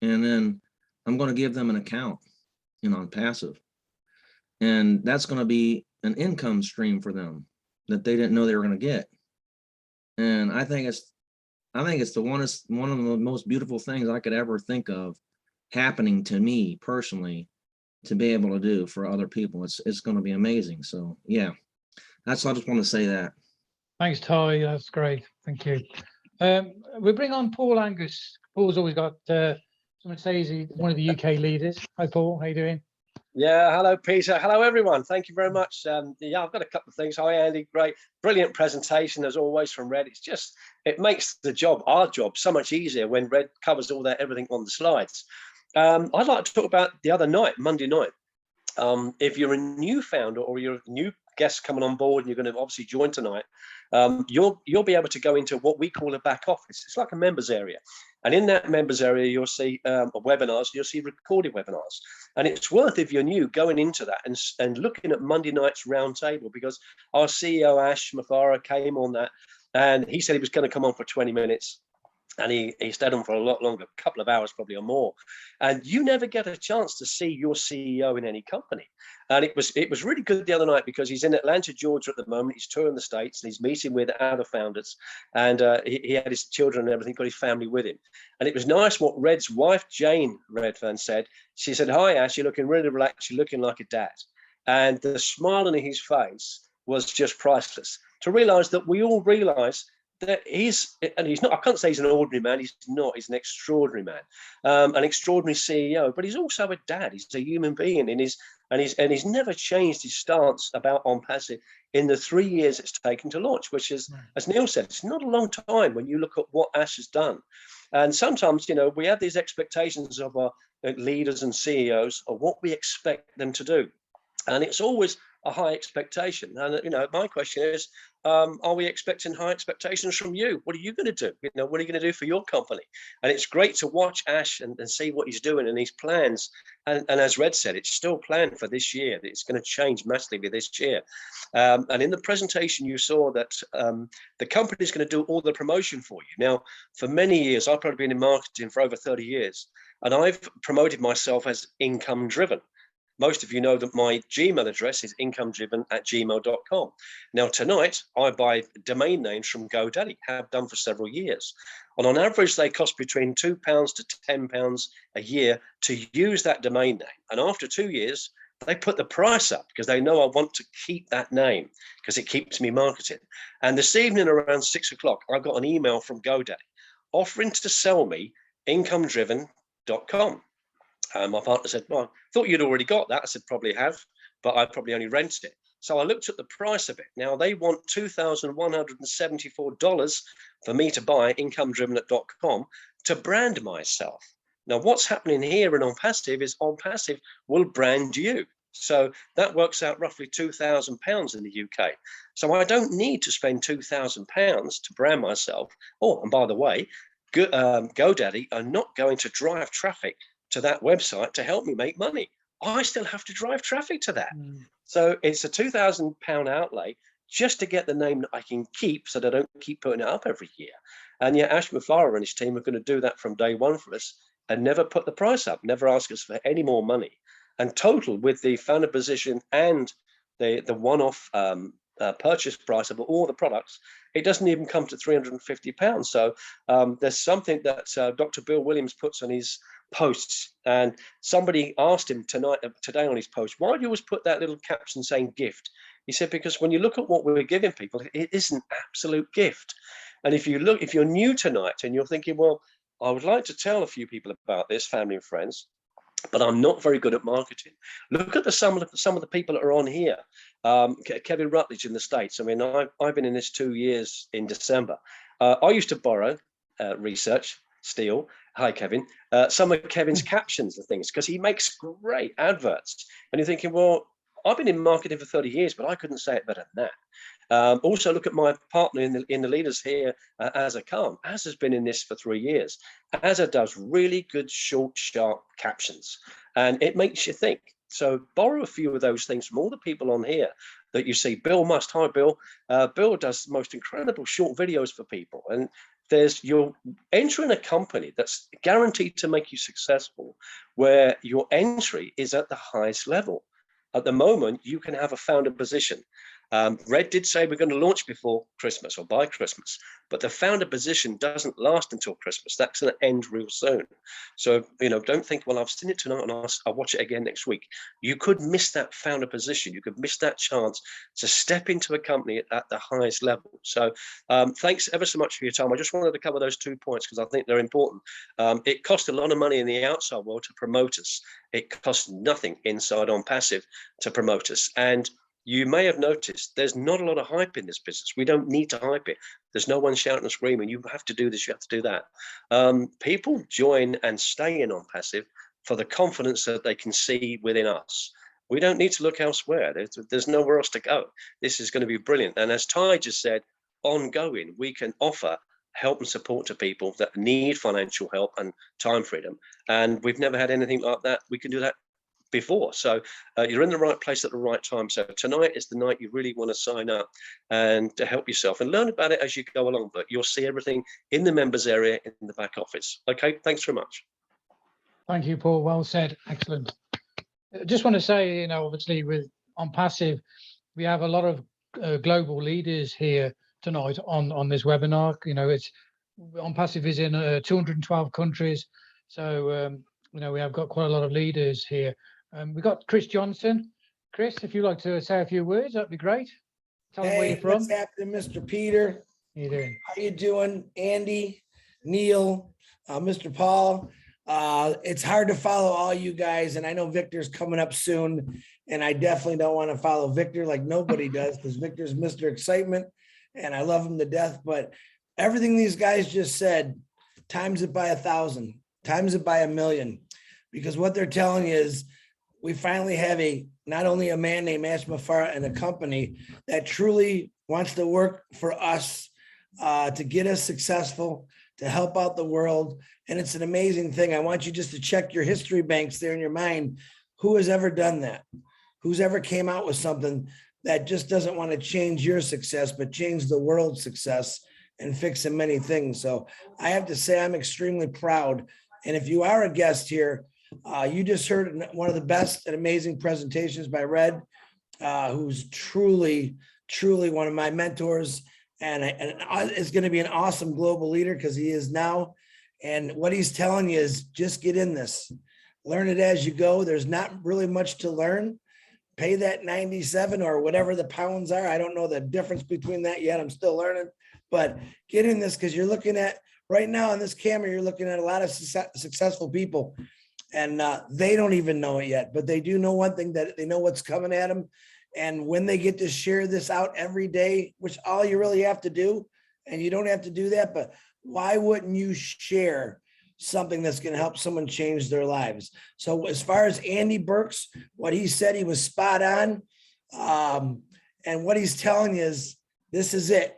and then I'm going to give them an account, on passive, and that's going to be an income stream for them that they didn't know they were going to get. And I think it's one of the most beautiful things I could ever think of happening to me personally, to be able to do for other people. It's going to be amazing. So yeah, I just want to say that. Thanks, Ty. That's great. Thank you. We bring on Paul Angus. Paul's always got something to say. He's one of the UK leaders. Hi, Paul. How you doing? Yeah, hello, Peter. Hello, everyone. Thank you very much. Yeah, I've got a couple of things. Hi, Andy. Great, brilliant presentation as always from Red. It makes our job, so much easier when Red covers everything on the slides. I'd like to talk about the other night, Monday night. If you're a new founder or you're a new guest coming on board and you're going to obviously join tonight, you'll be able to go into what we call a back office. It's like a members area. And in that members area, you'll see webinars, you'll see recorded webinars. And it's worth, if you're new, going into that and looking at Monday night's roundtable, because our CEO, Ash Mathara, came on that, and he said he was going to come on for 20 minutes. And he stayed on for a lot longer, a couple of hours probably or more. And you never get a chance to see your CEO in any company. And it was really good the other night, because he's in Atlanta, Georgia at the moment. He's touring the States and he's meeting with other founders. And he had his children and everything, got his family with him. And it was nice what Red's wife, Jane Redfern, said. She said, "Hi, Ash, you're looking really relaxed. You're looking like a dad." And the smile on his face was just priceless. To realize that we all realize that he's not, I can't say he's an ordinary man. He's not. He's an extraordinary man, an extraordinary CEO. But he's also a dad. He's a human being, and he's never changed his stance about ONPASSIVE in the 3 years it's taken to launch. Which is, as Neil said, it's not a long time when you look at what Ash has done. And sometimes, we have these expectations of our leaders and CEOs of what we expect them to do, and it's always a high expectation. And my question is, are we expecting high expectations from you? What are you going to do? What are you going to do for your company? And it's great to watch Ash and see what he's doing and his plans. And as Red said, it's still planned for this year. It's going to change massively this year. And in the presentation, you saw that the company is going to do all the promotion for you. Now, for many years, I've probably been in marketing for over 30 years, and I've promoted myself as income driven. Most of you know that my Gmail address is incomedriven@gmail.com. Now, tonight, I buy domain names from GoDaddy, have done for several years. And on average, they cost between £2 to £10 a year to use that domain name. And after 2 years, they put the price up because they know I want to keep that name because it keeps me marketing. And this evening around 6 o'clock, I got an email from GoDaddy offering to sell me incomedriven.com. My partner said, "Well, I thought you'd already got that." I said, "Probably have, but I probably only rent it." So I looked at the price of it. Now they want $2,174 for me to buy incomedriven.com to brand myself. Now what's happening here in OnPassive is OnPassive will brand you. So that works out roughly £2,000 in the UK. So I don't need to spend £2,000 to brand myself. Oh, and by the way, GoDaddy are not going to drive traffic to that website to help me make money. I still have to drive traffic to that. So it's a £2,000 outlay just to get the name that I can keep so that I don't keep putting it up every year. And yet Ash Mufara and his team are going to do that from day one for us and never put the price up, never ask us for any more money. And total with the founder position and the one-off purchase price of all the products, it doesn't even come to £350. So there's something that Dr. Bill Williams puts on his posts, and somebody asked him today on his post, why do you always put that little caption saying gift? He said, because when you look at what we're giving people, it is an absolute gift. And if you're new tonight and you're thinking, well, I would like to tell a few people about this, family and friends, but I'm not very good at marketing. Look at some of the people that are on here. Kevin Rutledge in the States. I mean, I've been in this 2 years in December. I used to borrow, steal. Hi, Kevin. Some of Kevin's captions and things, because he makes great adverts. And you're thinking, well, I've been in marketing for 30 years, but I couldn't say it better than that. Also, look at my partner in the leaders here, Azza Khan. Azza's been in this for 3 years. Azza does really good, short, sharp captions, and it makes you think. So borrow a few of those things from all the people on here that you see. Bill Must, hi, Bill. Bill does the most incredible short videos for people. And you're entering a company that's guaranteed to make you successful, where your entry is at the highest level. At the moment, you can have a founder position. Red did say we're going to launch before Christmas or by Christmas, but the founder position doesn't last until Christmas. That's going to end real soon. So, don't think, well, I've seen it tonight and I'll watch it again next week. You could miss that founder position. You could miss that chance to step into a company at the highest level. So thanks ever so much for your time. I just wanted to cover those 2 points because I think they're important. It cost a lot of money in the outside world to promote us. It costs nothing inside OnPassive to promote us. And you may have noticed there's not a lot of hype in this business. We don't need to hype it. There's no one shouting and screaming, you have to do this, you have to do that. People join and stay in OnPassive for the confidence that they can see within us. We don't need to look elsewhere. There's nowhere else to go. This is going to be brilliant. And as Ty just said, ongoing, we can offer help and support to people that need financial help and time freedom. And we've never had anything like that. We can do that before. So you're in the right place at the right time. So tonight is the night you really want to sign up and to help yourself and learn about it as you go along. But you'll see everything in the members area in the back office. Okay, thanks very much. Thank you, Paul. Well said. Excellent. I just want to say, obviously with OnPassive, we have a lot of global leaders here tonight on this webinar. It's OnPassive is in 212 countries. So, we have got quite a lot of leaders here. We've got Chris Johnson. Chris, if you'd like to say a few words, that'd be great. Tell them where you're from. What's happening, Mr. Peter? How you doing? How you doing, Andy, Neil, Mr. Paul? It's hard to follow all you guys, and I know Victor's coming up soon, and I definitely don't want to follow Victor like nobody does, because Victor's Mr. Excitement, and I love him to death. But everything these guys just said, times it by 1,000, times it by 1,000,000, because what they're telling you is we finally have not only a man named Ash Mufara and a company that truly wants to work for us to get us successful, to help out the world. And it's an amazing thing. I want you just to check your history banks there in your mind. Who has ever done that? Who's ever came out with something that just doesn't want to change your success, but change the world's success and fixing many things. So I have to say, I'm extremely proud. And if you are a guest here, you just heard one of the best and amazing presentations by Red, who's truly, truly one of my mentors, and is going to be an awesome global leader, because he is now. And what he's telling you is just get in this, learn it as you go. There's not really much to learn. Pay that 97 or whatever the pounds are. I don't know the difference between that yet. I'm still learning, but get in this, because you're looking at right now on this camera, you're looking at a lot of successful people. And they don't even know it yet, but they do know one thing, that they know what's coming at them. And when they get to share this out every day, which all you really have to do, and you don't have to do that, but why wouldn't you share something that's going to help someone change their lives? So as far as Andy Burks, what he said, he was spot on. And what he's telling you is, this is it.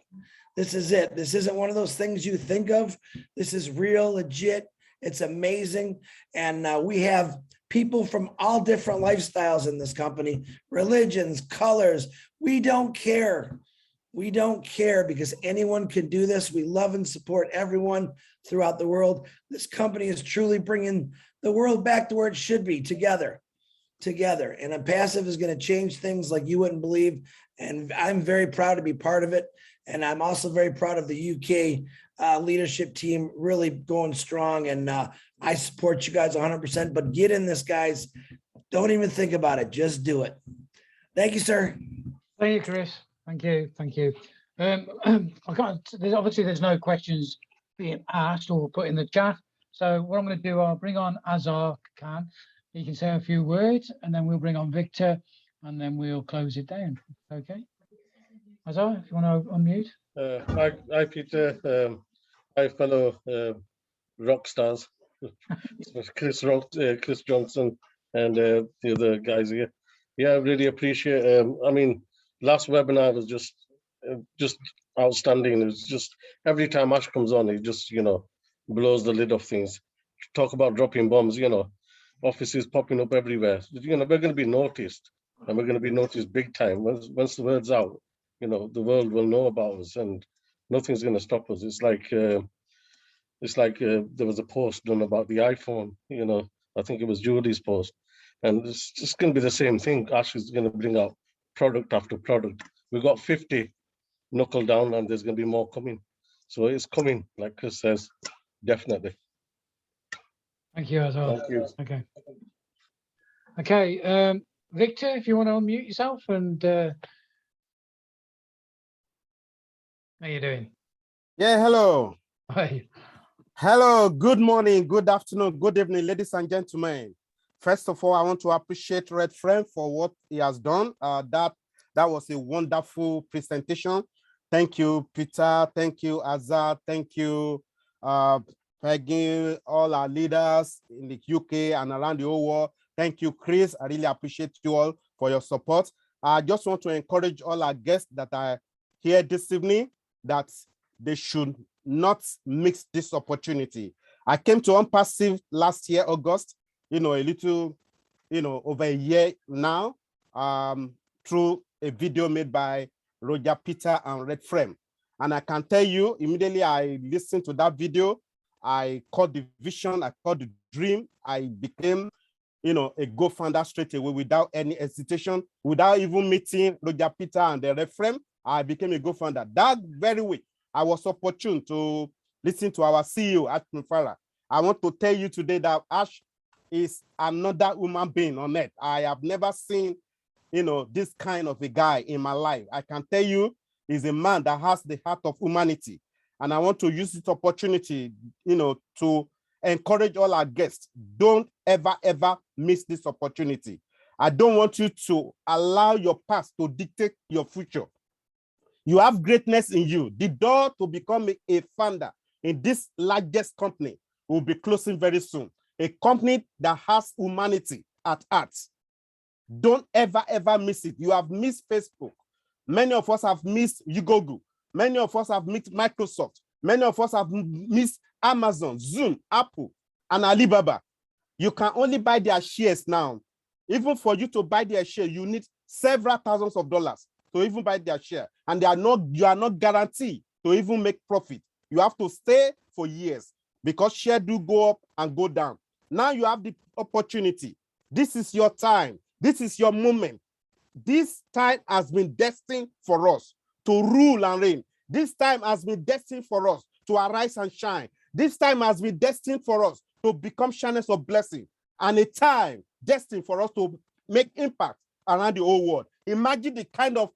This is it. This isn't one of those things you think of. This is real, legit. It's amazing. And we have people from all different lifestyles in this company, religions, colors. We don't care. We don't care, because anyone can do this. We love and support everyone throughout the world. This company is truly bringing the world back to where it should be, together. And ONPASSIVE is going to change things like you wouldn't believe. And I'm very proud to be part of it. And I'm also very proud of the UK leadership team really going strong. And I support you guys 100%, but get in this, guys. Don't even think about it. Just do it. Thank you, sir. Thank you, Chris. Thank you. Thank you. Obviously there's no questions being asked or put in the chat. So what I'm going to do, I'll bring on Azar Khan. He can say a few words, and then we'll bring on Victor, and then we'll close it down. Okay. Azar, if you want to unmute. Hi, Peter. Hi, fellow rock stars. Chris Johnson and the other guys here. Yeah, I really appreciate. I mean, last webinar was just outstanding. It was just every time Ash comes on, it just blows the lid off things. Talk about dropping bombs. Offices popping up everywhere. We're going to be noticed, and we're going to be noticed big time. Once the word's out, the world will know about us, and nothing's going to stop us. It's like there was a post done about the iPhone. I think it was Julie's post, and it's just going to be the same thing. Ash is going to bring out product after product. We've got 50 knuckle down, and there's going to be more coming. So it's coming, like Chris says, definitely. Thank you, Azar. Thank you. Okay. Victor, if you want to unmute yourself, and how you doing? Yeah, hello. Hi. Hello, good morning, good afternoon, good evening, ladies and gentlemen. First of all, I want to appreciate Redfern for what he has done. That was a wonderful presentation. Thank you, Peter. Thank you, Azar. Thank you, Peggy, all our leaders in the UK and around the whole world. Thank you, Chris. I really appreciate you all for your support. I just want to encourage all our guests that are here this evening that they should not mix this opportunity. I came to ONPASSIVE last year, August, a little, over a year now, through a video made by Roger, Peter, and Redfern. And I can tell you, immediately I listened to that video, I caught the vision, I caught the dream, I became, a co-founder straight away without any hesitation, without even meeting Roger, Peter, and the Redfern. I became a co-founder. That very week, I was opportune to listen to our CEO, Ash Farah. I want to tell you today that Ash is another human being on earth. I have never seen, this kind of a guy in my life. I can tell you, he's a man that has the heart of humanity. And I want to use this opportunity, to encourage all our guests. Don't ever miss this opportunity. I don't want you to allow your past to dictate your future. You have greatness in you. The door to become a founder in this largest company will be closing very soon. A company that has humanity at heart. Don't ever miss it. You have missed Facebook. Many of us have missed Google. Many of us have missed Microsoft. Many of us have missed Amazon, Zoom, Apple, and Alibaba. You can only buy their shares now. Even for you to buy their share, you need several thousands of dollars to even buy their share. And you are not guaranteed to even make profit. You have to stay for years because share do go up and go down. Now you have the opportunity. This is your time. This is your moment. This time has been destined for us to rule and reign. This time has been destined for us to arise and shine. This time has been destined for us to become channels of blessing, and a time destined for us to make impact around the whole world. Imagine the kind of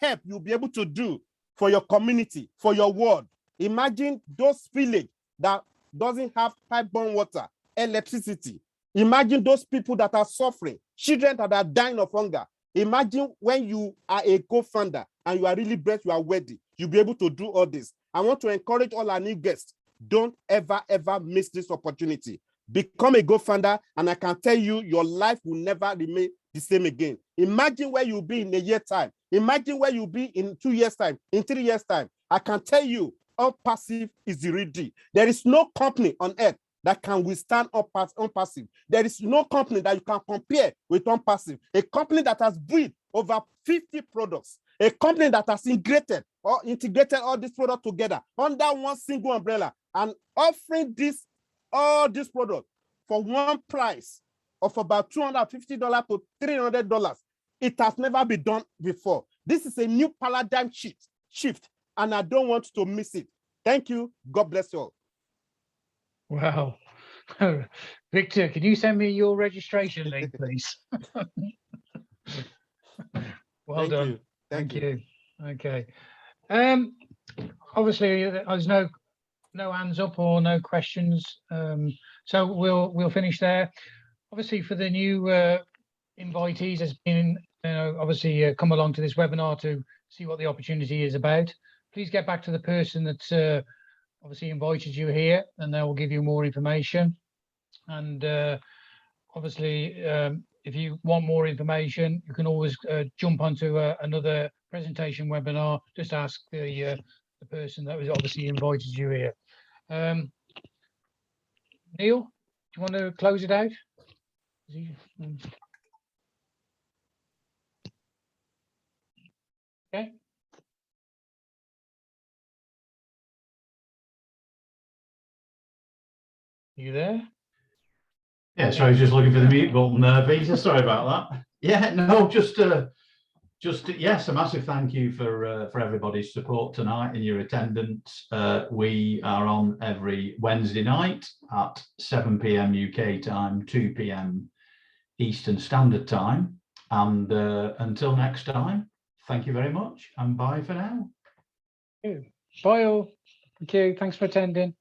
help you'll be able to do for your community, for your world. Imagine those villages that doesn't have pipe-borne water, electricity. Imagine those people that are suffering, children that are dying of hunger. Imagine when you are a co-founder and you are really blessed, you are worthy, you'll be able to do all this. I want to encourage all our new guests, don't ever, ever miss this opportunity. Become a co-founder, and I can tell you, your life will never remain the same again. Imagine where you'll be in a year's time. Imagine where you'll be in 2 years' time, in 3 years' time. I can tell you, ONPASSIVE is the real deal. There is no company on earth that can withstand ONPASSIVE. There is no company that you can compare with ONPASSIVE. A company that has built over 50 products, a company that has integrated all these products together under one single umbrella and offering all these products for one price of about $250 to $300. It has never been done before. This is a new paradigm shift, and I don't want to miss it. Thank you. God bless you all. Wow. Victor, can you send me your registration link, please? Well Thank done. you. Thank you. Okay. Obviously, there's no hands up or no questions. So we'll finish there. Obviously, for the new invitees, has been obviously come along to this webinar to see what the opportunity is about. Please get back to the person that's obviously invited you here, and they will give you more information. And obviously, if you want more information, you can always jump onto another presentation webinar. Just ask the person that was obviously invited you here. Neil, do you want to close it out? Okay. You there? Yeah, so I was just looking for the mute button, Peter. Sorry about that. Yeah, no, just yes, a massive thank you for everybody's support tonight and your attendance. We are on every Wednesday night at 7 p.m. UK time, 2 p.m. Eastern Standard Time. And until next time, thank you very much, and bye for now. Bye all. Thank you. Thanks for attending.